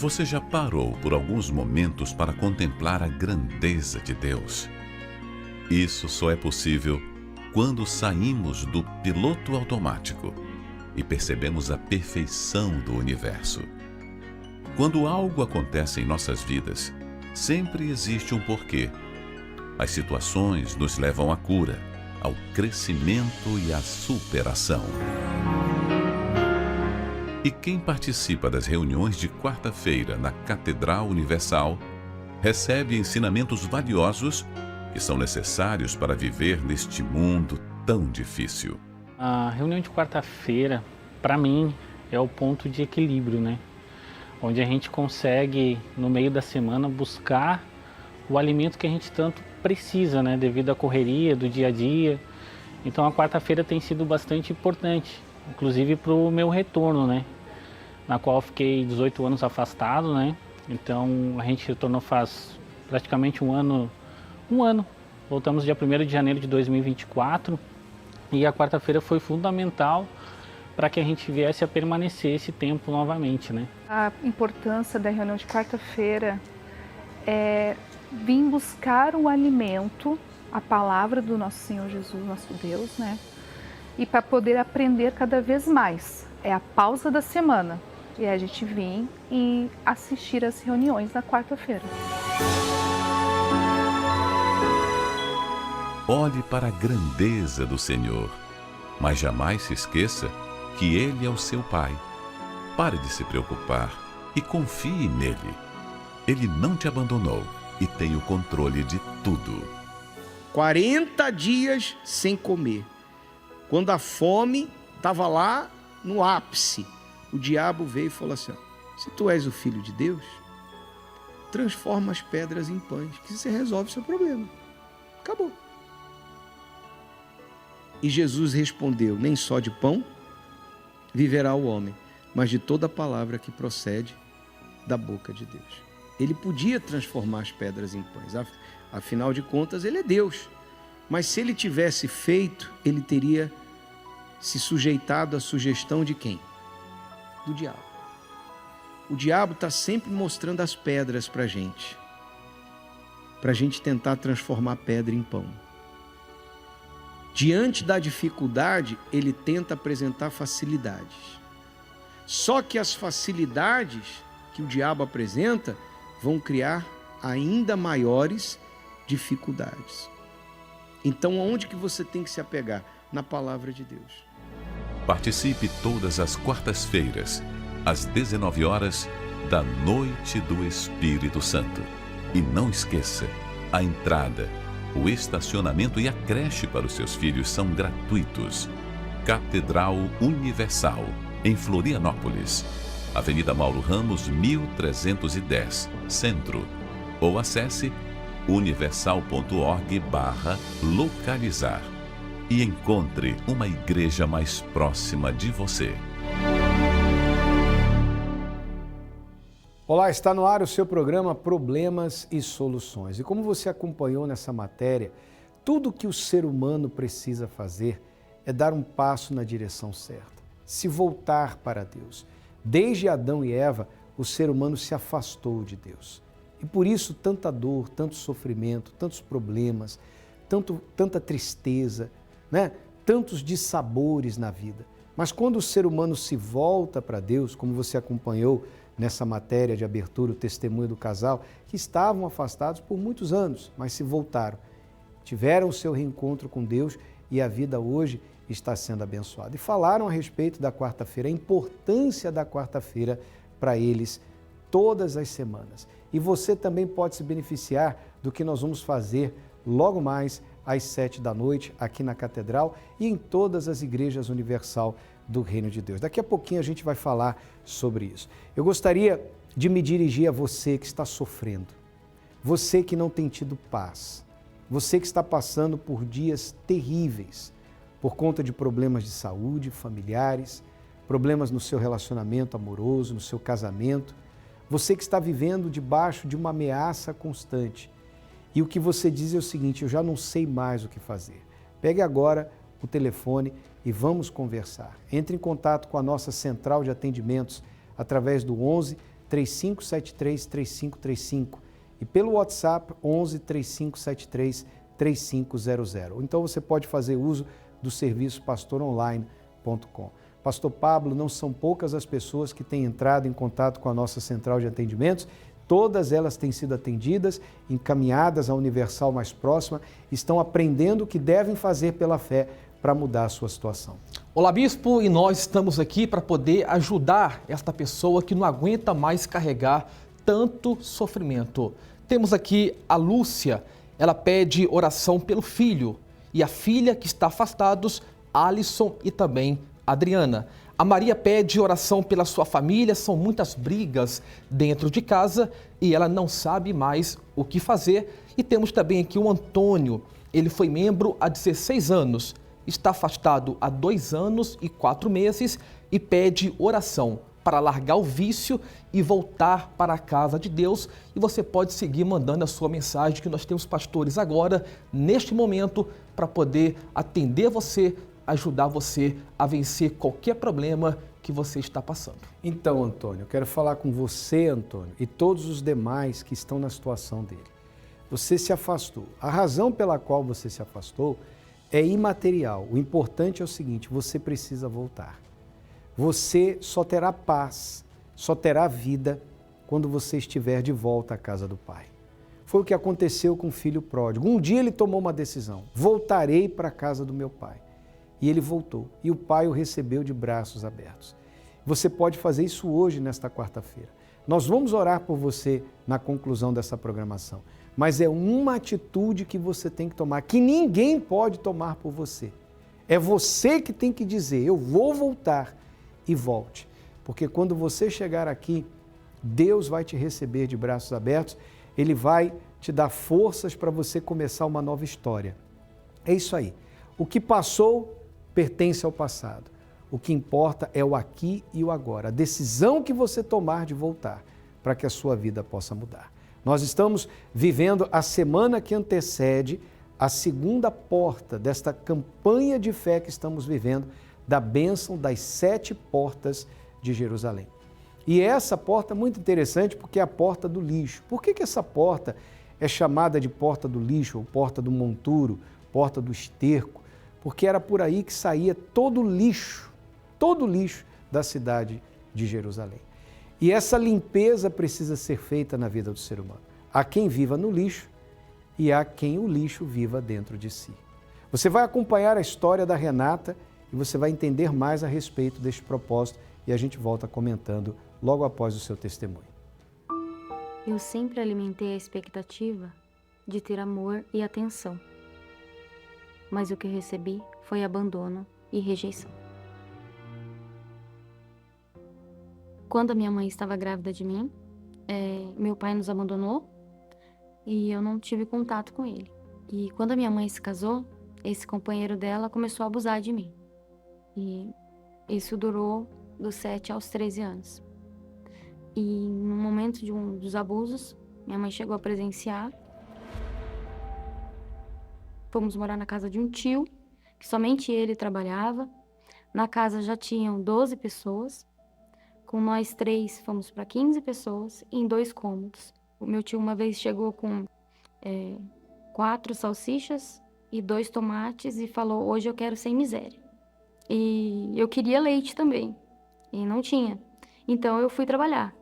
Você já parou por alguns momentos para contemplar a grandeza de Deus? Isso só é possível quando saímos do piloto automático e percebemos a perfeição do universo. Quando algo acontece em nossas vidas, sempre existe um porquê. As situações nos levam à cura, ao crescimento e à superação. E quem participa das reuniões de quarta-feira na Catedral Universal recebe ensinamentos valiosos que são necessários para viver neste mundo tão difícil. A reunião de quarta-feira, para mim, é o ponto de equilíbrio, né? Onde a gente consegue, no meio da semana, buscar o alimento que a gente tanto precisa, né? Devido à correria do dia a dia. Então a quarta-feira tem sido bastante importante, inclusive para o meu retorno, né? Na qual eu fiquei 18 anos afastado, né? Então a gente retornou faz praticamente um ano. Voltamos dia 1º de janeiro de 2024 e a quarta-feira foi fundamental para que a gente viesse a permanecer esse tempo novamente, né? A importância da reunião de quarta-feira é vir buscar o alimento, a palavra do nosso Senhor Jesus, nosso Deus, né? E para poder aprender cada vez mais. É a pausa da semana. E a gente vir e assistir às reuniões na quarta-feira. Olhe para a grandeza do Senhor, mas jamais se esqueça que Ele é o seu Pai. Pare de se preocupar e confie nele. Ele não te abandonou e tem o controle de tudo. 40 dias sem comer. Quando a fome estava lá no ápice, o diabo veio e falou assim: se tu és o Filho de Deus, transforma as pedras em pães, que você resolve o seu problema. Acabou. E Jesus respondeu: nem só de pão viverá o homem, mas de toda palavra que procede da boca de Deus. Ele podia transformar as pedras em pães, afinal de contas ele é Deus. Mas se ele tivesse feito, ele teria se sujeitado à sugestão de quem? Do diabo. O diabo está sempre mostrando as pedras para a gente tentar transformar a pedra em pão. Diante da dificuldade, ele tenta apresentar facilidades. Só que as facilidades que o diabo apresenta vão criar ainda maiores dificuldades. Então, aonde que você tem que se apegar? Na palavra de Deus. Participe todas as quartas-feiras, às 19 horas, da Noite do Espírito Santo. E não esqueça, a entrada, o estacionamento e a creche para os seus filhos são gratuitos. Catedral Universal, em Florianópolis. Avenida Mauro Ramos, 1310, Centro. Ou acesse universal.org/localizar e encontre uma igreja mais próxima de você. Olá, está no ar o seu programa Problemas e Soluções. E como você acompanhou nessa matéria, tudo que o ser humano precisa fazer é dar um passo na direção certa, se voltar para Deus. Desde Adão e Eva, o ser humano se afastou de Deus. E por isso tanta dor, tanto sofrimento, tantos problemas, tanta tristeza, né? Tantos dissabores na vida. Mas quando o ser humano se volta para Deus, como você acompanhou nessa matéria de abertura, o testemunho do casal, que estavam afastados por muitos anos, mas se voltaram, tiveram o seu reencontro com Deus e a vida hoje está sendo abençoada. E falaram a respeito da quarta-feira, a importância da quarta-feira para eles todas as semanas. E você também pode se beneficiar do que nós vamos fazer logo mais às 7 da noite aqui na Catedral e em todas as igrejas universal do Reino de Deus. Daqui a pouquinho a gente vai falar sobre isso. Eu gostaria de me dirigir a você que está sofrendo, você que não tem tido paz, você que está passando por dias terríveis por conta de problemas de saúde, familiares, problemas no seu relacionamento amoroso, no seu casamento, você que está vivendo debaixo de uma ameaça constante. E o que você diz é o seguinte: eu já não sei mais o que fazer. Pegue agora o telefone e vamos conversar. Entre em contato com a nossa central de atendimentos através do 11 3573 3535 e pelo WhatsApp 11 3573 3500. Então você pode fazer uso do serviço pastoronline.com. Pastor Pablo, não são poucas as pessoas que têm entrado em contato com a nossa central de atendimentos, todas elas têm sido atendidas, encaminhadas à Universal mais próxima, estão aprendendo o que devem fazer pela fé para mudar a sua situação. Olá, Bispo, e nós estamos aqui para poder ajudar esta pessoa que não aguenta mais carregar tanto sofrimento. Temos aqui a Lúcia, ela pede oração pelo filho e a filha que está afastados, Alisson e também Adriana. A Maria pede oração pela sua família, são muitas brigas dentro de casa e ela não sabe mais o que fazer. E temos também aqui o Antônio, ele foi membro há 16 anos, está afastado há 2 anos e 4 meses e pede oração para largar o vício e voltar para a casa de Deus. E você pode seguir mandando a sua mensagem, que nós temos pastores agora, neste momento, para poder atender você, ajudar você a vencer qualquer problema que você está passando. Então, Antônio, eu quero falar com você, Antônio, e todos os demais que estão na situação dele. Você se afastou. A razão pela qual você se afastou é imaterial. O importante é o seguinte: você precisa voltar. Você só terá paz, só terá vida quando você estiver de volta à casa do Pai. Foi o que aconteceu com o filho pródigo. Um dia ele tomou uma decisão: voltarei para a casa do meu pai. E ele voltou, e o pai o recebeu de braços abertos. Você pode fazer isso hoje, nesta quarta-feira. Nós vamos orar por você na conclusão dessa programação, mas é uma atitude que você tem que tomar, que ninguém pode tomar por você. É você que tem que dizer: eu vou voltar, e volte. Porque quando você chegar aqui, Deus vai te receber de braços abertos, Ele vai te dar forças para você começar uma nova história. É isso aí. O que passou pertence ao passado. O que importa é o aqui e o agora. A decisão que você tomar de voltar para que a sua vida possa mudar. Nós estamos vivendo a semana que antecede a segunda porta desta campanha de fé que estamos vivendo, da bênção das 7 portas de Jerusalém. E essa porta é muito interessante porque é a porta do lixo. Por que essa porta é chamada de porta do lixo, ou porta do monturo, porta do esterco? Porque era por aí que saía todo o lixo da cidade de Jerusalém. E essa limpeza precisa ser feita na vida do ser humano. Há quem viva no lixo e há quem o lixo viva dentro de si. Você vai acompanhar a história da Renata e você vai entender mais a respeito deste propósito e a gente volta comentando logo após o seu testemunho. Eu sempre alimentei a expectativa de ter amor e atenção, mas o que recebi foi abandono e rejeição. Quando a minha mãe estava grávida de mim, meu pai nos abandonou e eu não tive contato com ele. E quando a minha mãe se casou, esse companheiro dela começou a abusar de mim. E isso durou dos 7 aos 13 anos. E no momento de dos abusos, minha mãe chegou a presenciar. Fomos morar na casa de um tio, que somente ele trabalhava. Na casa já tinham 12 pessoas. Com nós 3, fomos para 15 pessoas em 2 cômodos. O meu tio uma vez chegou com 4 salsichas e 2 tomates e falou: hoje eu quero sem miséria. E eu queria leite também, e não tinha. Então eu fui trabalhar.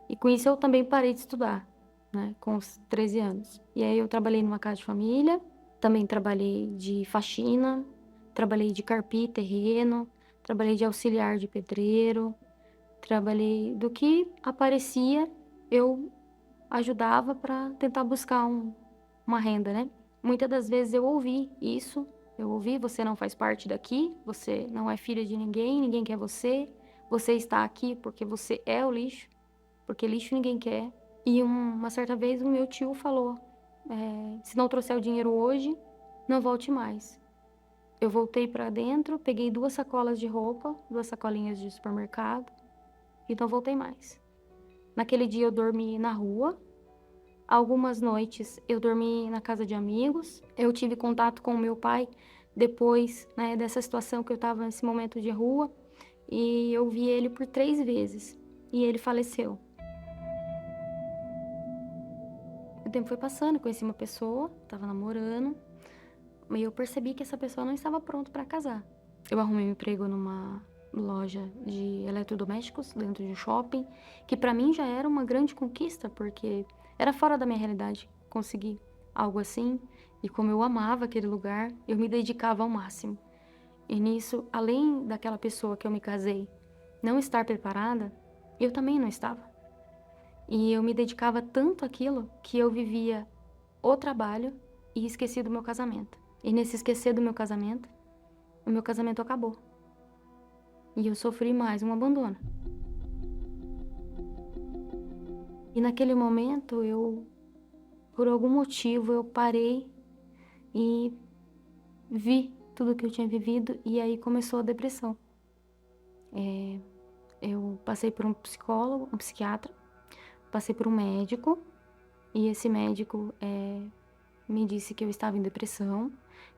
E com isso eu também parei de estudar, né, com os 13 anos. E aí eu trabalhei numa casa de família, também trabalhei de faxina, trabalhei de carpir terreno, trabalhei de auxiliar de pedreiro, trabalhei do que aparecia, eu ajudava para tentar buscar uma renda, né? Muitas das vezes eu ouvi isso, você não faz parte daqui, você não é filha de ninguém, ninguém quer você está aqui porque você é o lixo, porque lixo ninguém quer. E uma certa vez o meu tio falou: se não trouxer o dinheiro hoje, não volte mais. Eu voltei para dentro, peguei 2 sacolas de roupa, 2 sacolinhas de supermercado, e não voltei mais. Naquele dia eu dormi na rua. Algumas noites eu dormi na casa de amigos. Eu tive contato com o meu pai depois, né, dessa situação que eu estava nesse momento de rua. E eu vi ele por 3 vezes. E ele faleceu. O tempo foi passando, eu conheci uma pessoa, estava namorando, e eu percebi que essa pessoa não estava pronta para casar. Eu arrumei um emprego numa loja de eletrodomésticos dentro de um shopping, que para mim já era uma grande conquista, porque era fora da minha realidade conseguir algo assim. E como eu amava aquele lugar, eu me dedicava ao máximo. E nisso, além daquela pessoa que eu me casei não estar preparada, eu também não estava. E eu me dedicava tanto àquilo que eu vivia o trabalho e esqueci do meu casamento. E nesse esquecer do meu casamento, o meu casamento acabou. E eu sofri mais um abandono. E naquele momento, por algum motivo, eu parei e vi tudo que eu tinha vivido, e aí começou a depressão. Eu passei por um psicólogo, um psiquiatra, passei por um médico, e esse médico me disse que eu estava em depressão,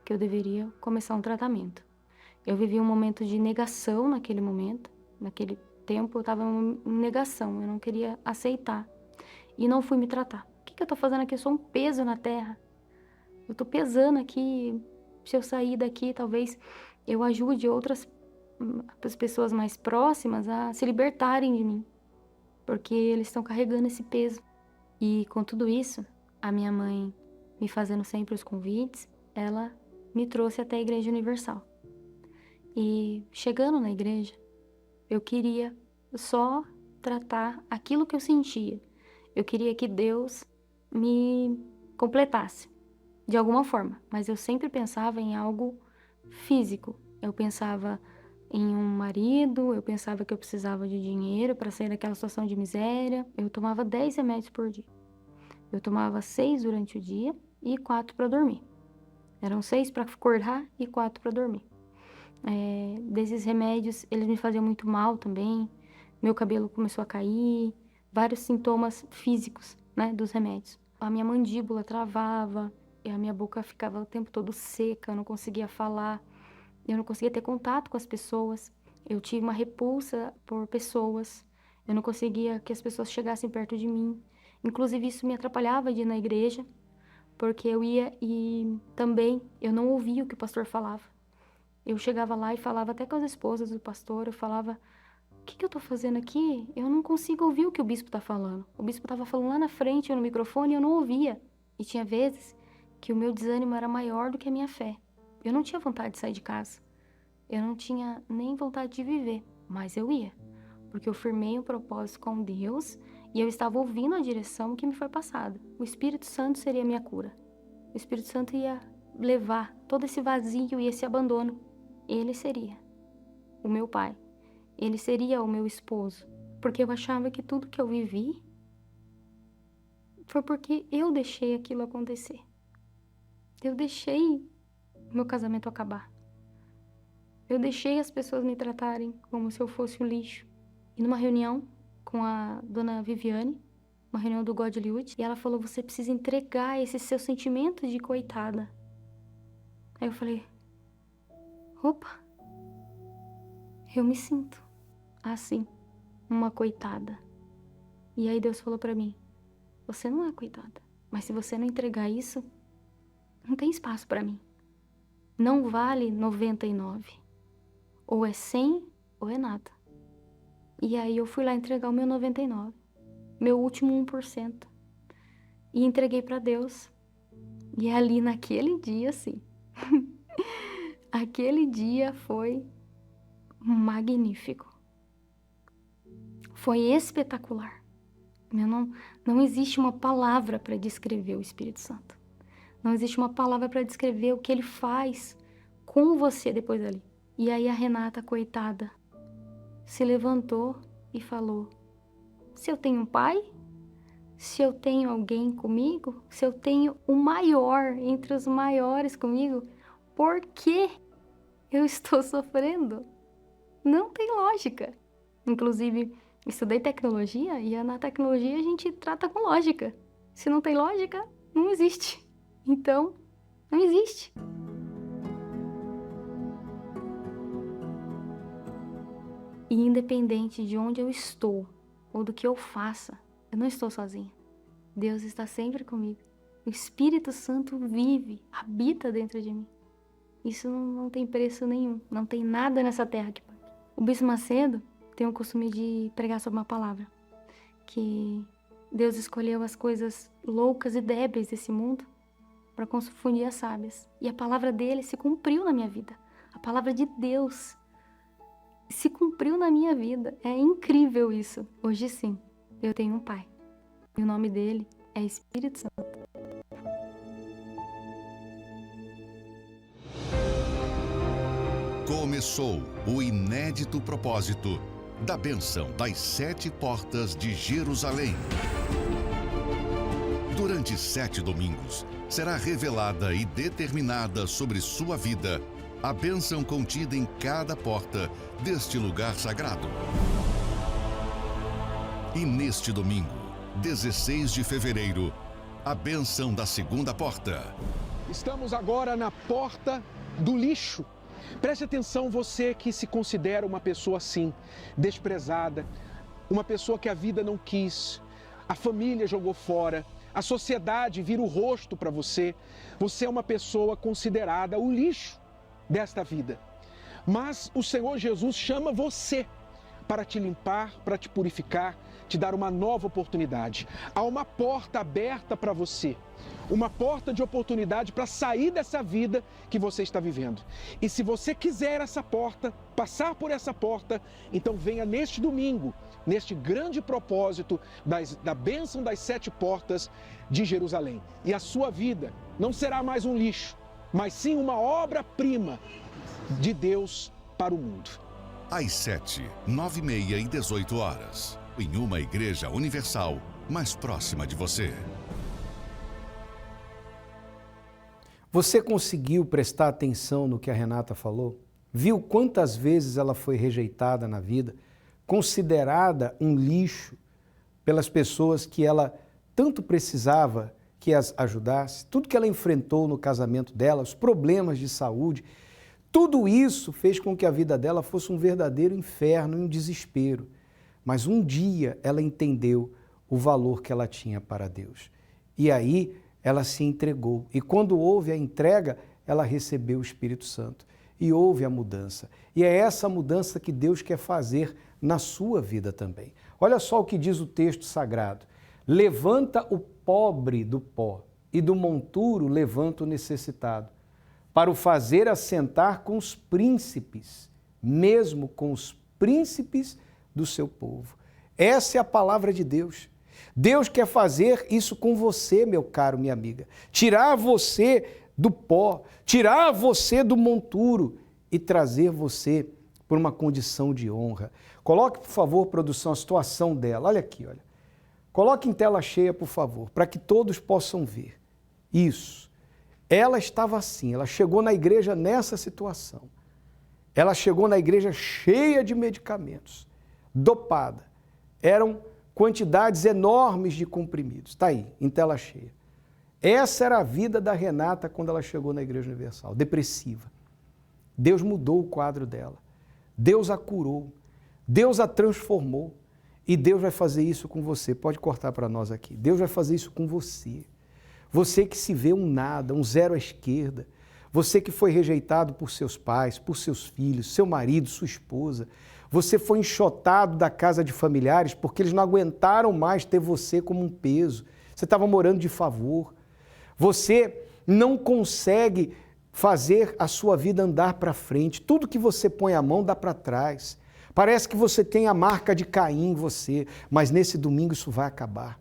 que eu deveria começar um tratamento. Eu vivi um momento de negação naquele momento, naquele tempo eu estava em negação, eu não queria aceitar e não fui me tratar. O que eu tô fazendo aqui? Eu sou um peso na terra, eu tô pesando aqui, se eu sair daqui talvez eu ajude as pessoas mais próximas a se libertarem de mim, porque eles estão carregando esse peso. E com tudo isso, a minha mãe me fazendo sempre os convites, ela me trouxe até a Igreja Universal. E chegando na igreja, eu queria só tratar aquilo que eu sentia. Eu queria que Deus me completasse, de alguma forma. Mas eu sempre pensava em algo físico. Eu pensava em um marido, eu pensava que eu precisava de dinheiro para sair daquela situação de miséria. Eu tomava 10 remédios por dia. Eu tomava 6 durante o dia e 4 para dormir. Eram 6 para acordar e 4 para dormir. Desses remédios, eles me faziam muito mal também. Meu cabelo começou a cair, vários sintomas físicos, né, dos remédios. A minha mandíbula travava, e a minha boca ficava o tempo todo seca, eu não conseguia falar, eu não conseguia ter contato com as pessoas. Eu tive uma repulsa por pessoas, eu não conseguia que as pessoas chegassem perto de mim. Inclusive, isso me atrapalhava de ir na igreja, porque eu ia e também eu não ouvia o que o pastor falava. Eu chegava lá e falava até com as esposas do pastor, eu falava, o que eu tô fazendo aqui? Eu não consigo ouvir o que o bispo tá falando. O bispo tava falando lá na frente, no microfone, e eu não ouvia. E tinha vezes que o meu desânimo era maior do que a minha fé. Eu não tinha vontade de sair de casa. Eu não tinha nem vontade de viver, mas eu ia. Porque eu firmei um propósito com Deus e eu estava ouvindo a direção que me foi passada. O Espírito Santo seria a minha cura. O Espírito Santo ia levar todo esse vazio e esse abandono. Ele seria o meu pai. Ele seria o meu esposo. Porque eu achava que tudo que eu vivi foi porque eu deixei aquilo acontecer. Eu deixei meu casamento acabar. Eu deixei as pessoas me tratarem como se eu fosse um lixo. E numa reunião com a dona Viviane, uma reunião do God Hollywood, e ela falou, você precisa entregar esse seu sentimento de coitada. Aí eu falei, opa, eu me sinto assim, uma coitada. E aí Deus falou pra mim, você não é coitada, mas se você não entregar isso, não tem espaço pra mim. Não vale 99. Ou é 100 ou é nada. E aí eu fui lá entregar o meu 99, meu último 1%. E entreguei pra Deus. E ali naquele dia, assim, aquele dia foi magnífico. Foi espetacular. Não existe uma palavra para descrever o Espírito Santo. Não existe uma palavra para descrever o que ele faz com você depois dali. E aí a Renata, coitada, se levantou e falou, se eu tenho um pai, se eu tenho alguém comigo, se eu tenho o maior entre os maiores comigo, por que eu estou sofrendo? Não tem lógica. Inclusive, estudei tecnologia e na tecnologia a gente trata com lógica. Se não tem lógica, não existe. Então, não existe. E independente de onde eu estou ou do que eu faça, eu não estou sozinha. Deus está sempre comigo. O Espírito Santo vive, habita dentro de mim. Isso não tem preço nenhum. Não tem nada nessa terra que pague. O Bispo Macedo tem o costume de pregar sobre uma palavra. Que Deus escolheu as coisas loucas e débeis desse mundo para confundir as sábias. E a palavra dele se cumpriu na minha vida. A palavra de Deus se cumpriu na minha vida. É incrível isso. Hoje sim, eu tenho um pai. E o nome dele é Espírito Santo. Começou o inédito propósito da bênção das 7 portas de Jerusalém. Durante 7 domingos, será revelada e determinada sobre sua vida a bênção contida em cada porta deste lugar sagrado. E neste domingo, 16 de fevereiro, a bênção da segunda porta. Estamos agora na porta do lixo. Preste atenção, você que se considera uma pessoa assim, desprezada, uma pessoa que a vida não quis, a família jogou fora, a sociedade vira o rosto para você. Você é uma pessoa considerada o lixo desta vida. Mas o Senhor Jesus chama você para te limpar, para te purificar, te dar uma nova oportunidade. Há uma porta aberta para você, uma porta de oportunidade para sair dessa vida que você está vivendo. E se você quiser essa porta, passar por essa porta, então venha neste domingo, neste grande propósito da bênção das 7 portas de Jerusalém. E a sua vida não será mais um lixo, mas sim uma obra-prima de Deus para o mundo. Às 7, 9h30 e 18 horas, em uma igreja universal mais próxima de você. Você conseguiu prestar atenção no que a Renata falou? Viu quantas vezes ela foi rejeitada na vida, considerada um lixo pelas pessoas que ela tanto precisava que as ajudasse? Tudo que ela enfrentou no casamento dela, os problemas de saúde, tudo isso fez com que a vida dela fosse um verdadeiro inferno e um desespero. Mas um dia ela entendeu o valor que ela tinha para Deus. E aí ela se entregou. E quando houve a entrega, ela recebeu o Espírito Santo. E houve a mudança. E é essa mudança que Deus quer fazer na sua vida também. Olha só o que diz o texto sagrado. Levanta o pobre do pó, e do monturo levanta o necessitado, para o fazer assentar com os príncipes, mesmo com os príncipes do seu povo. Essa é a palavra de Deus. Deus quer fazer isso com você, meu caro, minha amiga. Tirar você do pó, tirar você do monturo e trazer você por uma condição de honra. Coloque, por favor, produção, a situação dela. Olha aqui, olha. Coloque em tela cheia, por favor, para que todos possam ver. Isso. Ela estava assim, ela chegou na igreja nessa situação. Ela chegou na igreja cheia de medicamentos, dopada. Eram quantidades enormes de comprimidos. Está aí, em tela cheia. Essa era a vida da Renata quando ela chegou na Igreja Universal, depressiva. Deus mudou o quadro dela. Deus a curou. Deus a transformou. E Deus vai fazer isso com você. Pode cortar para nós aqui. Deus vai fazer isso com você. Você que se vê um nada, um zero à esquerda. Você que foi rejeitado por seus pais, por seus filhos, seu marido, sua esposa. Você foi enxotado da casa de familiares porque eles não aguentaram mais ter você como um peso. Você estava morando de favor. Você não consegue fazer a sua vida andar para frente. Tudo que você põe a mão dá para trás. Parece que você tem a marca de Caim em você, mas nesse domingo isso vai acabar.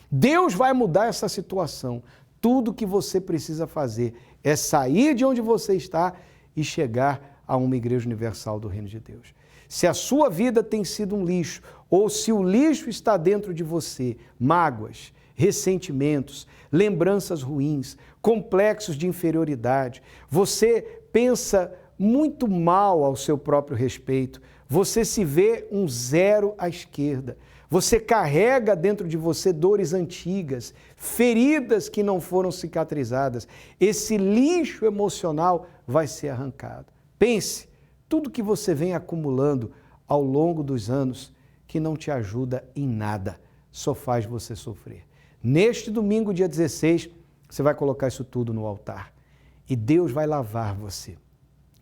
Deus vai mudar essa situação. Tudo que você precisa fazer é sair de onde você está e chegar a uma igreja universal do Reino de Deus. Se a sua vida tem sido um lixo, ou se o lixo está dentro de você, mágoas, ressentimentos, lembranças ruins, complexos de inferioridade, você pensa muito mal ao seu próprio respeito, você se vê um zero à esquerda, você carrega dentro de você dores antigas, feridas que não foram cicatrizadas. Esse lixo emocional vai ser arrancado. Pense, tudo que você vem acumulando ao longo dos anos que não te ajuda em nada, só faz você sofrer. Neste domingo, dia 16, você vai colocar isso tudo no altar. E Deus vai lavar você.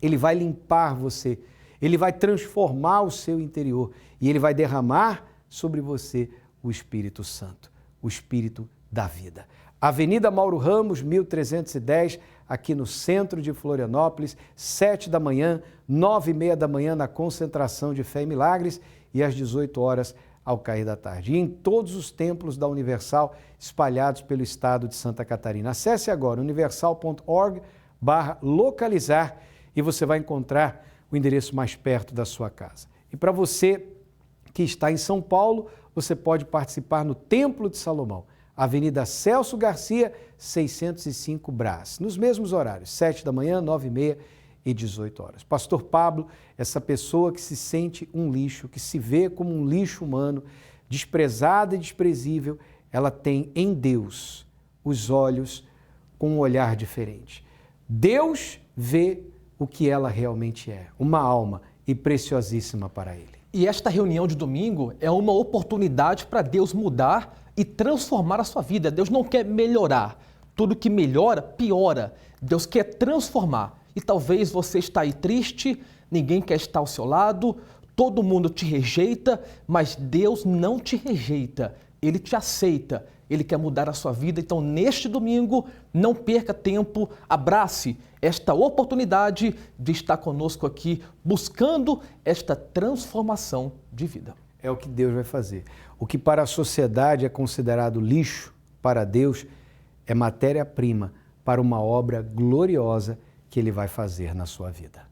Ele vai limpar você. Ele vai transformar o seu interior. E Ele vai derramar sobre você o Espírito Santo, o Espírito da vida. Avenida Mauro Ramos, 1310, aqui no centro de Florianópolis, 7 da manhã, 9h30 da manhã na concentração de Fé e Milagres e às 18 horas ao cair da tarde. E em todos os templos da Universal espalhados pelo estado de Santa Catarina. Acesse agora universal.org/localizar e você vai encontrar o endereço mais perto da sua casa. E para você que está em São Paulo, você pode participar no Templo de Salomão, Avenida Celso Garcia, 605 Brás, nos mesmos horários, 7 da manhã, 9h30 e 18 horas. Pastor Pablo, essa pessoa que se sente um lixo, que se vê como um lixo humano, desprezada e desprezível, ela tem em Deus os olhos com um olhar diferente. Deus vê o que ela realmente é, uma alma e preciosíssima para Ele. E esta reunião de domingo é uma oportunidade para Deus mudar e transformar a sua vida. Deus não quer melhorar. Tudo que melhora, piora. Deus quer transformar. E talvez você está aí triste, ninguém quer estar ao seu lado, todo mundo te rejeita, mas Deus não te rejeita. Ele te aceita. Ele quer mudar a sua vida. Então, neste domingo, não perca tempo, abrace esta oportunidade de estar conosco aqui, buscando esta transformação de vida. É o que Deus vai fazer. O que para a sociedade é considerado lixo, para Deus é matéria-prima para uma obra gloriosa que Ele vai fazer na sua vida.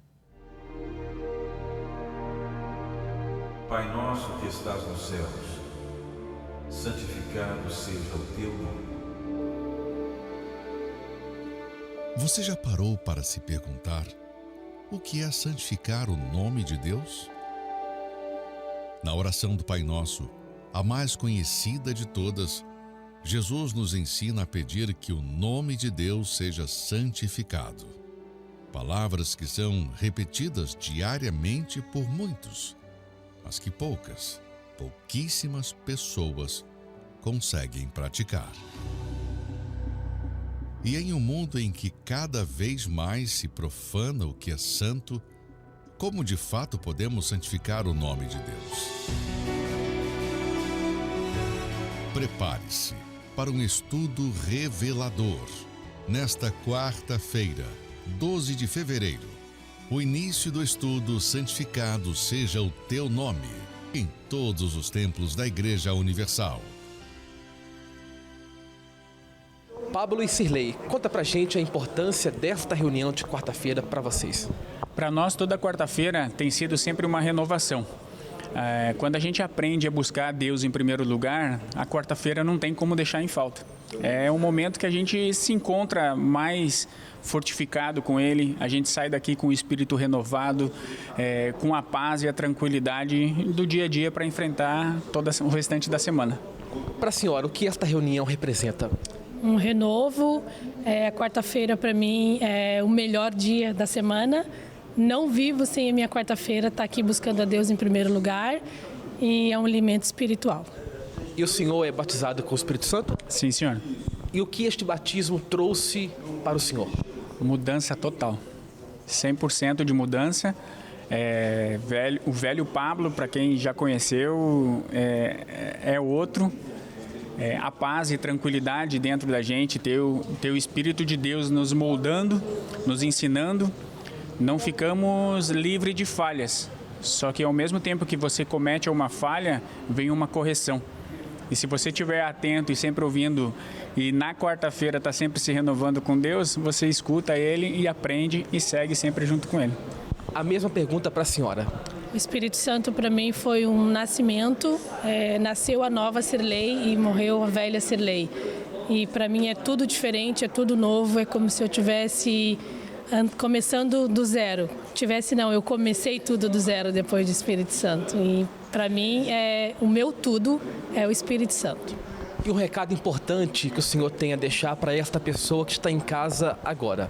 Pai nosso que estás nos céus, santificado seja o teu nome. Você já parou para se perguntar o que é santificar o nome de Deus? Na oração do Pai Nosso, a mais conhecida de todas, Jesus nos ensina a pedir que o nome de Deus seja santificado. Palavras que são repetidas diariamente por muitos, mas que pouquíssimas pessoas conseguem praticar. E em um mundo em que cada vez mais se profana o que é santo, como de fato podemos santificar o nome de Deus? Prepare-se para um estudo revelador. Nesta quarta-feira, 12 de fevereiro, o início do estudo Santificado Seja o Teu Nome, em todos os templos da Igreja Universal. Pablo e Sirlei, conta pra gente a importância desta reunião de quarta-feira para vocês. Para nós, toda quarta-feira tem sido sempre uma renovação. Quando a gente aprende a buscar Deus em primeiro lugar, a quarta-feira não tem como deixar em falta. É um momento que a gente se encontra mais fortificado com Ele, a gente sai daqui com o espírito renovado, com a paz e a tranquilidade do dia a dia para enfrentar todo o restante da semana. Para a senhora, o que esta reunião representa? Um renovo. A quarta-feira para mim é o melhor dia da semana. Não vivo sem a minha quarta-feira, estar aqui buscando a Deus em primeiro lugar, e é um alimento espiritual. E o senhor é batizado com o Espírito Santo? Sim, senhor. E o que este batismo trouxe para o senhor? Mudança total. 100% de mudança. O velho Pablo, para quem já conheceu, é outro. A paz e tranquilidade dentro da gente, ter o Espírito de Deus nos moldando, nos ensinando. Não ficamos livres de falhas, só que ao mesmo tempo que você comete uma falha, vem uma correção. E se você estiver atento e sempre ouvindo, e na quarta-feira está sempre se renovando com Deus, você escuta Ele e aprende e segue sempre junto com Ele. A mesma pergunta para a senhora. O Espírito Santo para mim foi um nascimento, nasceu a nova Sirlei e morreu a velha Sirlei. E para mim é tudo diferente, é tudo novo, é como se eu tivesse começando do zero. Eu comecei tudo do zero depois do Espírito Santo. E para mim, o meu tudo é o Espírito Santo. E um recado importante que o senhor tem a deixar para esta pessoa que está em casa agora?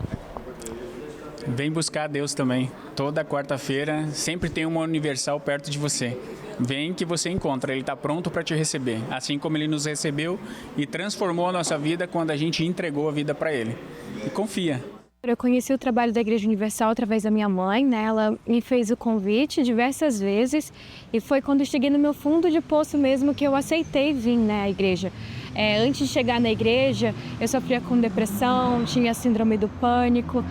Vem buscar Deus também. Toda quarta-feira sempre tem uma Universal perto de você. Vem que você encontra, Ele está pronto para te receber. Assim como Ele nos recebeu e transformou a nossa vida quando a gente entregou a vida para Ele. E confia. Eu conheci o trabalho da Igreja Universal através da minha mãe, né? Ela me fez o convite diversas vezes e foi quando eu cheguei no meu fundo de poço mesmo que eu aceitei vir, né, à igreja. Antes de chegar na igreja, eu sofria com depressão, tinha síndrome do pânico,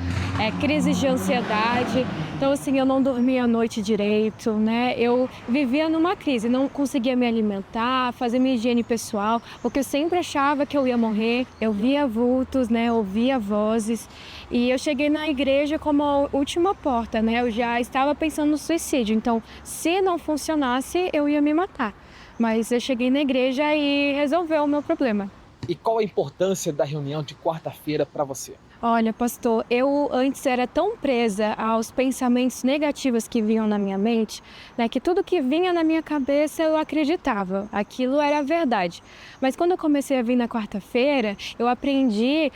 crises de ansiedade. Então, assim, eu não dormia à noite direito, né? Eu vivia numa crise, não conseguia me alimentar, fazer minha higiene pessoal, porque eu sempre achava que eu ia morrer. Eu via vultos, né? Ouvia vozes. E eu cheguei na igreja como a última porta, né? Eu já estava pensando no suicídio. Então, se não funcionasse, eu ia me matar. Mas eu cheguei na igreja e resolveu o meu problema. E qual a importância da reunião de quarta-feira para você? Olha, pastor, eu antes era tão presa aos pensamentos negativos que vinham na minha mente, né, que tudo que vinha na minha cabeça eu acreditava, aquilo era a verdade. Mas quando eu comecei a vir na quarta-feira, eu aprendi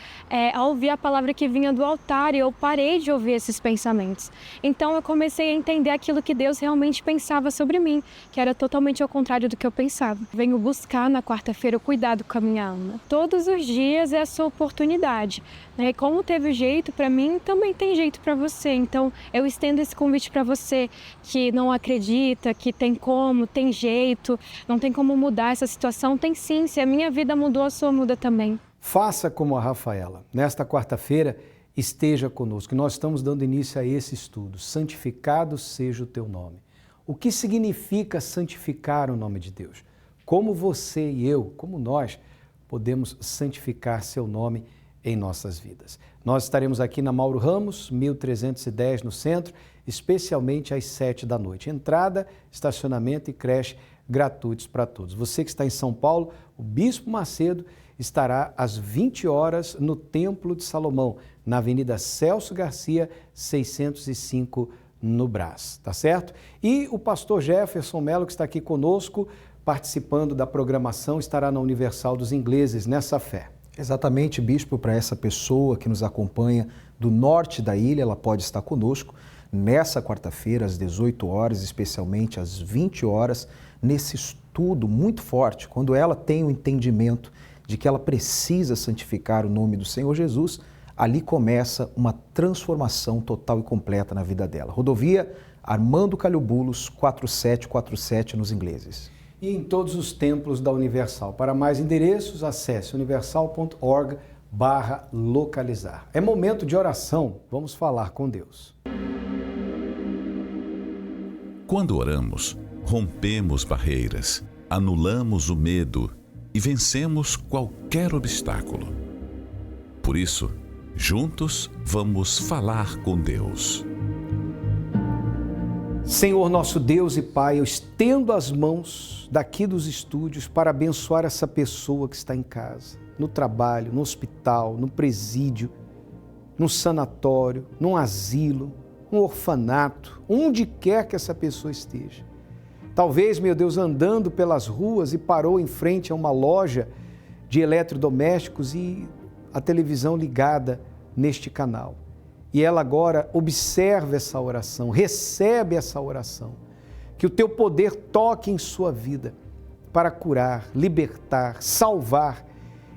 a ouvir a palavra que vinha do altar e eu parei de ouvir esses pensamentos. Então eu comecei a entender aquilo que Deus realmente pensava sobre mim, que era totalmente ao contrário do que eu pensava. Venho buscar na quarta-feira o cuidado com a minha alma. Todos os dias é a sua oportunidade, né? Como teve jeito para mim, também tem jeito para você. Então, eu estendo esse convite para você que não acredita, que tem como, tem jeito, não tem como mudar essa situação. Tem sim, se a minha vida mudou, a sua muda também. Faça como a Rafaela. Nesta quarta-feira, esteja conosco. Nós estamos dando início a esse estudo. Santificado seja o teu nome. O que significa santificar o nome de Deus? Como você e eu, como nós, podemos santificar seu nome em nossas vidas. Nós estaremos aqui na Mauro Ramos, 1310 no centro, especialmente às 7 da noite. Entrada, estacionamento e creche gratuitos para todos. Você que está em São Paulo, o Bispo Macedo estará às 20 horas no Templo de Salomão, na Avenida Celso Garcia, 605, no Brás, tá certo? E o pastor Jefferson Melo, que está aqui conosco, participando da programação, estará na Universal dos Ingleses, nessa fé. Exatamente, bispo, para essa pessoa que nos acompanha do norte da ilha, ela pode estar conosco nessa quarta-feira, às 18 horas, especialmente às 20 horas, nesse estudo muito forte, quando ela tem o entendimento de que ela precisa santificar o nome do Senhor Jesus, ali começa uma transformação total e completa na vida dela. Rodovia Armando Calhobulos, 4747 nos Ingleses. E em todos os templos da Universal. Para mais endereços, acesse universal.org/localizar. É momento de oração, vamos falar com Deus. Quando oramos, rompemos barreiras, anulamos o medo e vencemos qualquer obstáculo. Por isso, juntos vamos falar com Deus. Senhor nosso Deus e Pai, eu estendo as mãos daqui dos estúdios para abençoar essa pessoa que está em casa, no trabalho, no hospital, no presídio, no sanatório, num asilo, num orfanato, onde quer que essa pessoa esteja. Talvez, meu Deus, andando pelas ruas e parou em frente a uma loja de eletrodomésticos e a televisão ligada neste canal. E ela agora observa essa oração, recebe essa oração. Que o teu poder toque em sua vida para curar, libertar, salvar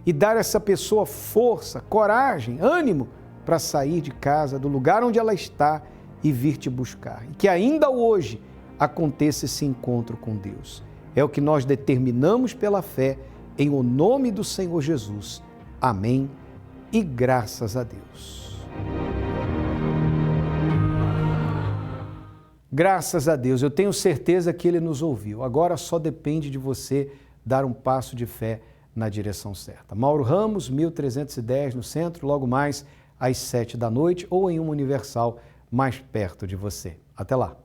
e dar a essa pessoa força, coragem, ânimo para sair de casa, do lugar onde ela está e vir te buscar. E que ainda hoje aconteça esse encontro com Deus. É o que nós determinamos pela fé, em o nome do Senhor Jesus. Amém e graças a Deus. Graças a Deus, eu tenho certeza que Ele nos ouviu. Agora só depende de você dar um passo de fé na direção certa. Mauro Ramos, 1310 no centro, logo mais às 7 da noite ou em uma Universal mais perto de você. Até lá!